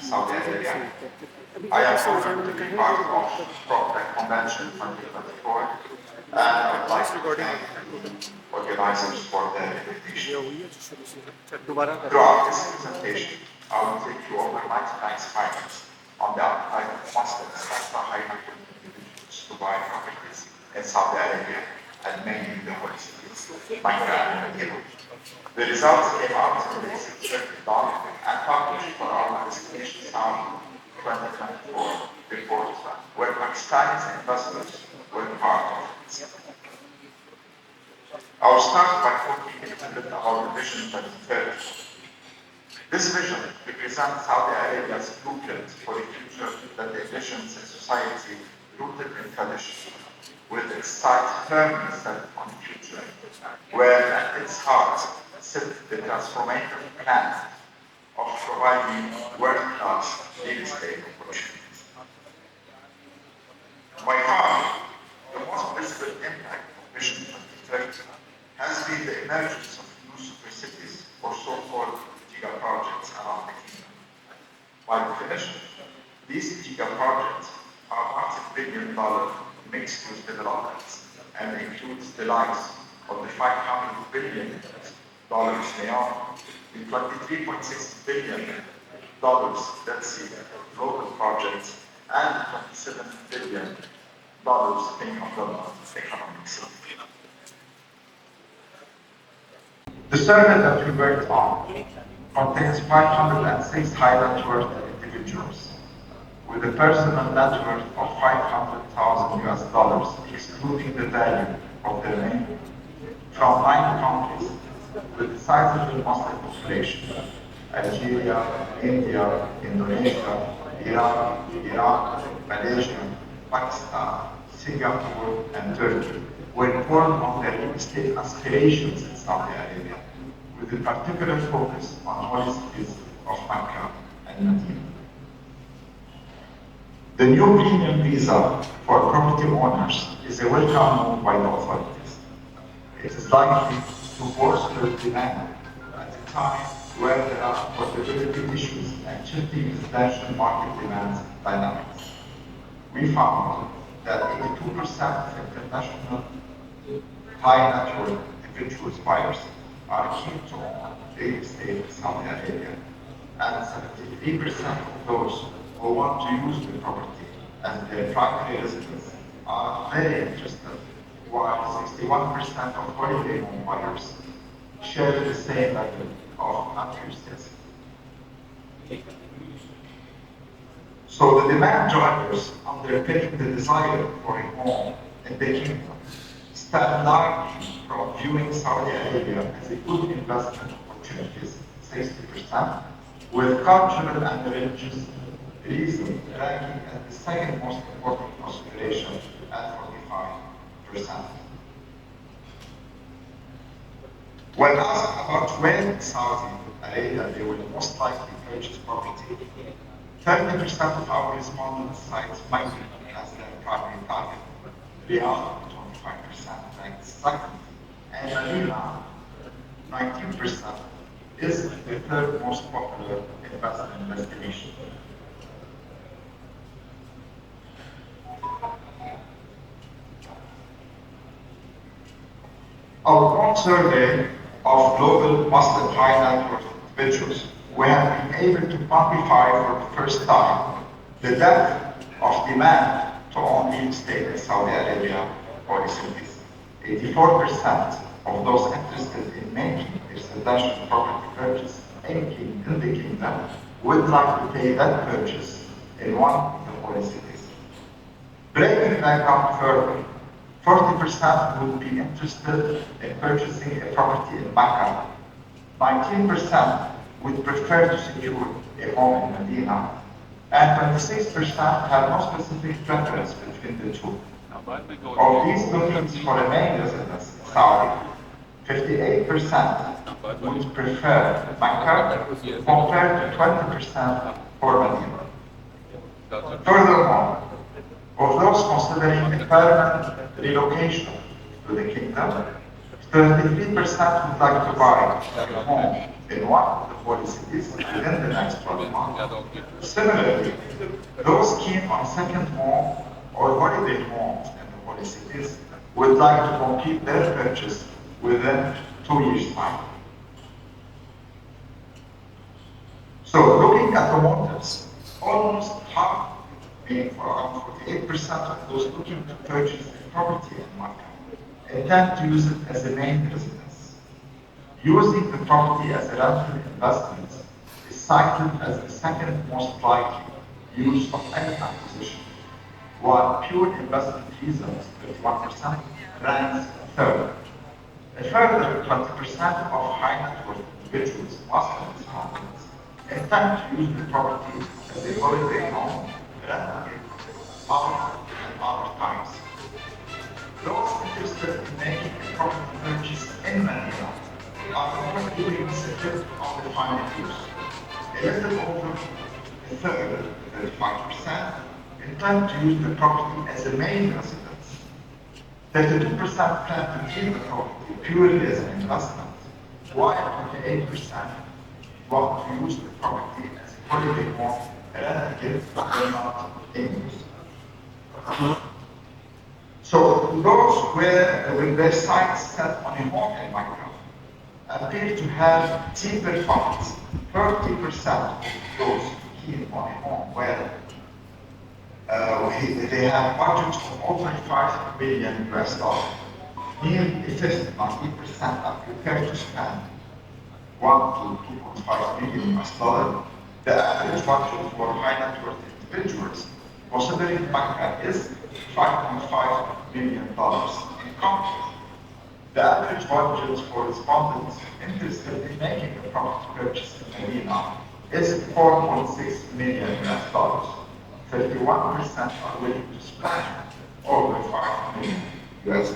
Saudi Arabia. I am honored to be part of PropTech Convention 2024, and I would like to thank organizers for their invitation. Throughout this presentation, I will take you over 99 findings on the appetite of Muslims that are highly individuals to buy properties in Saudi Arabia and mainly the holy cities, Makkah and Medina. The results came out in the research document and published for our Destination Saudi 2024 report, where Pakistani investors were part of it. I will start by talking a little bit about the Vision 2030. This vision represents Saudi Arabia's blueprint for the future that envisions a society rooted in tradition, with its sights firmly set on the future, where at its heart sits the transformative plan of providing world-class real estate opportunities. By far, the most visible impact of Vision 2030 has been the emergence of new super cities or so-called GIGA projects around the kingdom. By definition, these GIGA projects are multi-billion-dollar mixed-use developments and includes the likes of the $500 billion they are, the $23.6 billion let's see, local projects, and $27 billion in economic zone. The survey that we worked on contains 506 high net worth individuals with a personal net worth of $500,000, excluding the value of their name, from 9 countries with a sizable Muslim population: Algeria, India, Indonesia, Iran, Iraq, Malaysia, Pakistan, Singapore, and Turkey were informed of their real estate aspirations in Saudi Arabia, with a particular focus on holy cities of Makkah and Medina. The new premium visa for property owners is a welcome move by the authorities. It is likely to bolster demand at a time where there are affordability issues and shifting residential market demands dynamics. We found that 82% of international high net worth individuals buyers are keen to own real estate in Saudi Arabia, and 73% of those who want to use the property as their primary residence are very interested, while 61% of holiday home buyers share the same level of enthusiasm. So the demand drivers underpinning the desire for a home in the kingdom stand largely from viewing Saudi Arabia as a good investment opportunity, 60%, with cultural and religious reason ranking as the second most important consideration at 45%. When asked about where in Saudi Arabia they will most likely purchase property, 30% of our respondents cite Makkah as their primary target, Riyadh 25% ranked second, and Medina 19% is the third most popular investment destination. Our own survey of global Muslim high net worth individuals, we have been able to quantify for the first time the depth of demand to own real estate in Saudi Arabia or cities. 84% of those interested in making a residential property purchase in the kingdom would like to pay that purchase in one of the holy cities. Breaking that down further, 40% would be interested in purchasing a property in Makkah, 19% would prefer to secure a home in Medina, and 26% have no specific preference between the two. Of these bookings for a main residence in Saudi, 58% would prefer Makkah compared to 20% for Medina. Furthermore, of those considering a permanent relocation to the kingdom, 33% would like to buy a home in one of the 40 cities within the next 12 months. Similarly, those keen on second home or holiday homes in the 40 cities would like to complete their purchase within 2 years' time. So looking at the motives, almost half, meaning for around 48% of those looking to purchase a property in Makkah intend to use it as a main residence. Using the property as a rental investment is cited as the second most likely use of any acquisition, while pure investment reasons, 31%, ranks third. A further 20% of high net worth individuals, Muslim respondents, intend to use the property as a holiday home, rental and other times. Those interested in making a property purchase in Medina are not doing secure on the final use. A little over a third, 35%, intend to use the property as a main residence. 32% plan to keep the property purely as an investment, while 28% want to use the property as a holiday home, rental but not in use. So those with their sights set on a home in Makkah appear to have deeper funds. 30% of those keen on a home where they have budgets of over $5 million US. Nearly a fifth, 90%, are prepared to spend $1 to $2.5 million US. The average budget for high net worth individuals considering Makkah is $5.5 million in country. The average budget for respondents interested in making a property purchase in Medina is $4.6 million US. 31% are willing to spend over $5 million US.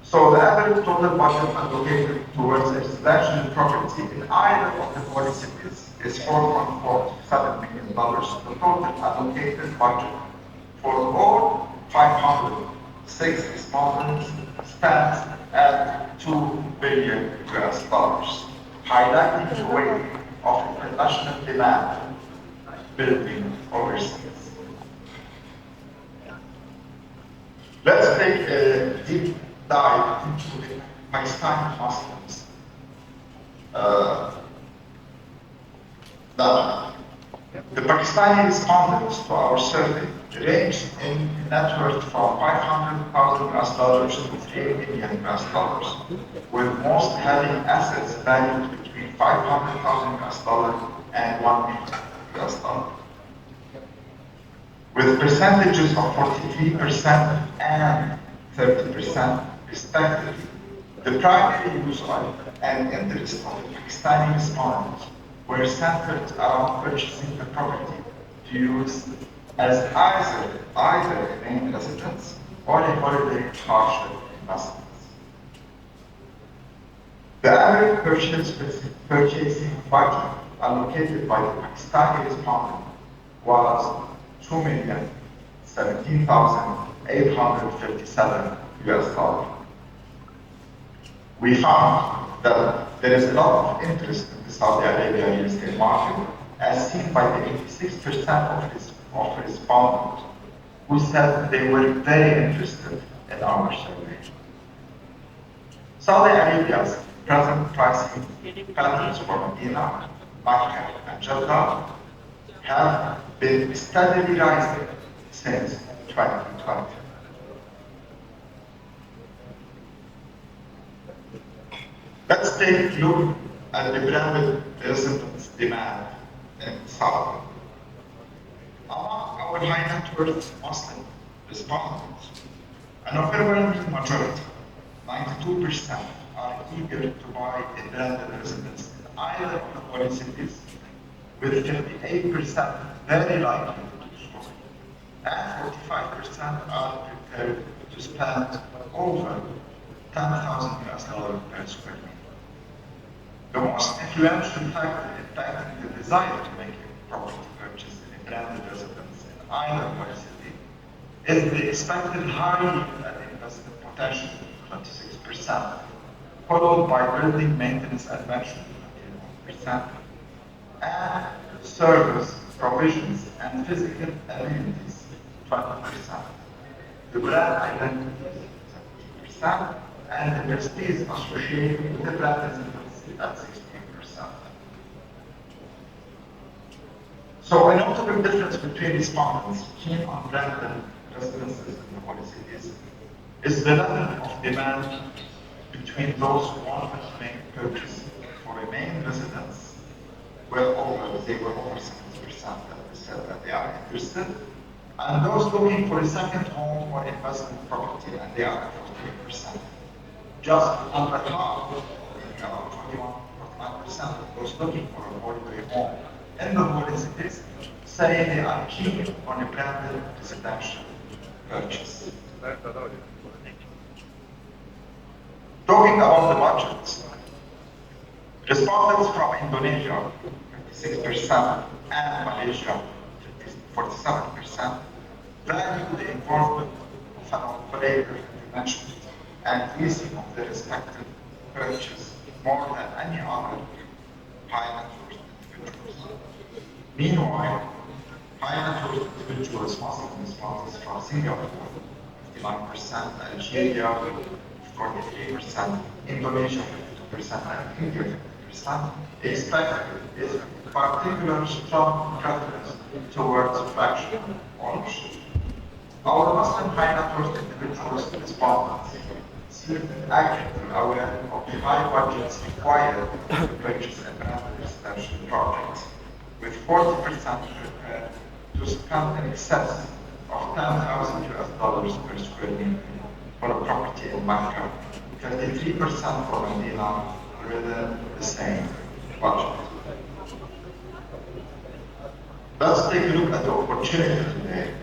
So the average total budget allocated towards a residential property in either of the 40 cities is $4.47 million. The total allocated budget for all 506 respondents stands at $2 billion US, highlighting the weight of international demand building overseas. Let's take a deep dive into the Pakistani Muslims. The Pakistani respondents to our survey ranged in net worth from $500,000 to $3 million US, with most having assets valued between $500,000 and $1 million US, with percentages of 43% and 30% respectively. The primary use and interest of the Pakistani respondents were centered around purchasing the property to use as either a main residence or a holiday hardship investment. The average purchasing budget allocated by the Pakistani respondent was $2,017,857 US. We found that there is a lot of interest in the Saudi Arabia real estate market, as seen by the 86% of respondents who said they were very interested in our survey. Saudi Arabia's present pricing patterns for Medina, Makkah, and Jeddah have been steadily rising since 2020. Let's take a look at the branded residence demand in Saudi. Among our high net worth Muslim respondents, an overwhelming majority, 92%, are eager to buy a branded residence in either of the 40 cities, with 58% very likely to do so, and 45% are prepared to spend over $10,000 US per square meter. The most influential factor impacting the desire to make a property purchase in a branded residence in either one city is the expected high yield and investment potential, 26%. followed by building maintenance and management, 21%, and service provisions and physical amenities, 20%. The brand identity, 70%, and the prestige associated with the brand is at 16%. So a notable difference between respondents keen on branded residences in the holy cities is the level of demand between those who want to make a purchase for a main residence, they were over 70% that said that they are interested, and those looking for a second home or investment property, and they are at 48%. Just under half, about 49% of those looking for a holiday home in the holy cities say they are keen on a branded residential purchase. Talking about the budgets, respondents from Indonesia, 56%, and Malaysia, 47%, value the involvement of an operator mentioned and leasing of the respective purchase more than any other high net worth individuals. Meanwhile, high net worth individuals, Muslim respondents from Singapore, 59%, Algeria, 43%, Indonesia, 52%, and India, 50%, expect is particular strong preference towards fractional ownership. Our Muslim high net worth individuals respondents seem actively aware of the high budgets required to purchase a branded residential project, with 40% prepared to spend in excess of $10,000 per square meter for a property in Makkah, 33% for Medina, within the same budget. Let's take a look at the opportunity today.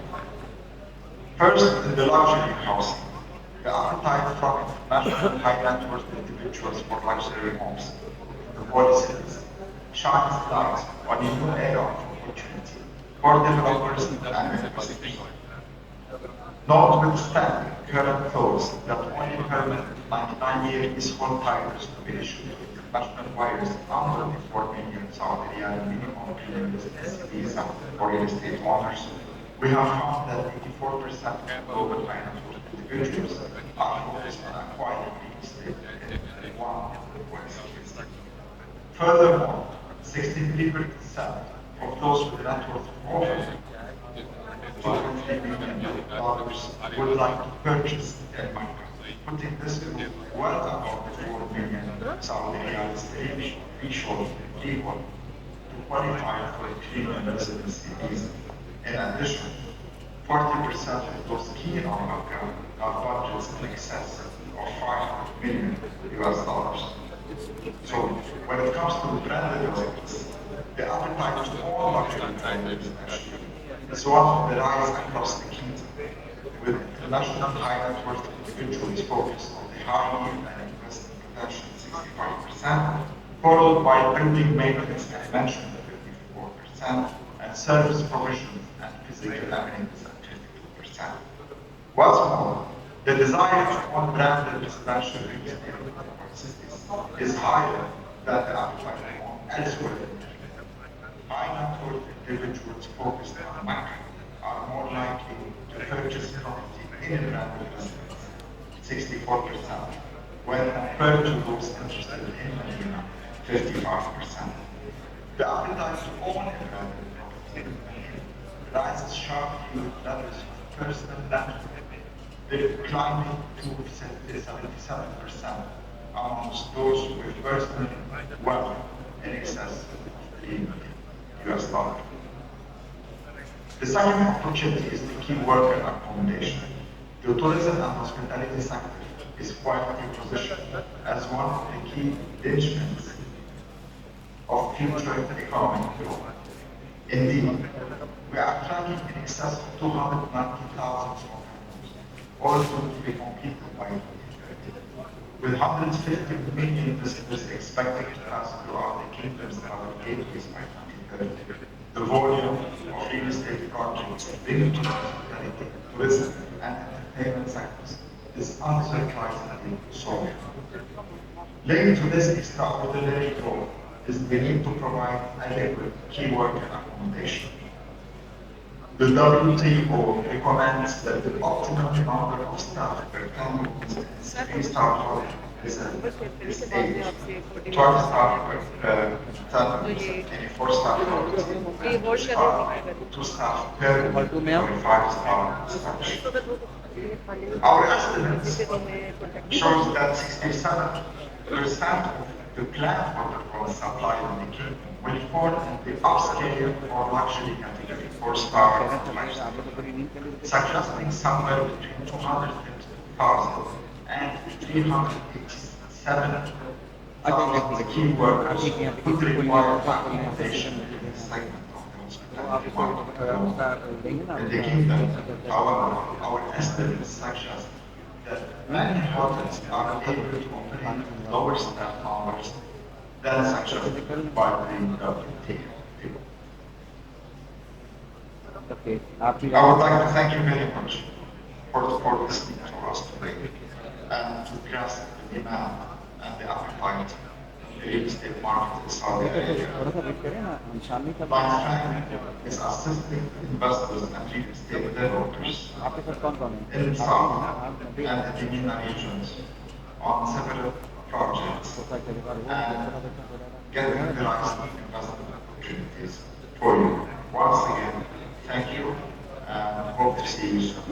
First, in the luxury housing, the appetite from international high net worth individuals for luxury homes in the holy cities shines light on a new era of opportunity for developers and investors. Notwithstanding current laws that only permit 99-year leasehold titles to be issued to international buyers under the 4 million Saudi Riyal minimum premium residence visa for real estate owners, we have found that 84% of global high net worth individuals are focused on acquiring real estate in one West Africa. Furthermore, 63% of those with net worth over $2.3 million would like to purchase in Makkah, putting this group well above the 4 million Saudi Riyal threshold equal to qualify for a premium residency visa. In addition, 40% of those keen on Makkah have budgets in excess of $500 million. So, when it comes to the branded residence, the appetite to own luxury branded residential is one of the rise across the kingdom, with international high net worth individuals focused on the high yield and investment potential, 65%, followed by building maintenance and management, 54%, and service provision and physical amenities at 52%. What's more, the desire to own branded residential real estate in cities is higher than the appetite to own elsewhere. High net worth individuals focused on Makkah are more likely to purchase property in a branded residence, 64%, when compared to those interested in Medina, 55%. The appetite to own a branded property rises sharply with levels of personal land, climbing to 77% amongst those with personal wealth in excess of $3 million. The second opportunity is the key worker accommodation. The tourism and hospitality sector is quietly positioned as one of the key linchpins of future economic growth. Indeed, we are tracking in excess of 290,000 homes, all to be completed by 2030, with 150 million visitors expected to pass throughout the kingdom's travel gateways by 2030. The volume of real estate projects linked to the hospitality, tourism, and entertainment sectors is unsurprisingly so. Linked to this extraordinary goal is the need to provide adequate key worker accommodation. The WTO recommends that the optimal number of staff per annual residence 3-star hotel is 8, 12 staff per 10, and 4-star hotel, 2 staff per 5-star establishment. Our estimates shows that 67% of the planned waterfall supply in the kingdom will fall in the upscale or luxury category, 4-star or 5-star, suggesting somewhere between 250,000 and 387,000 key workers would require accommodation in this segment of the hospitality market. In the kingdom, however, our estimates suggest that many hotels are able to operate with lower staff numbers than suggested by the WTO. I would like to thank you very much for listening to us today and to grasp the demand and the appetite in the real estate market in Saudi Arabia. Knight Frank is assisting investors and real estate developers in Saudi and the MENA regions on several projects and getting the right investment opportunities for you. Once again, thank you and hope to see you soon.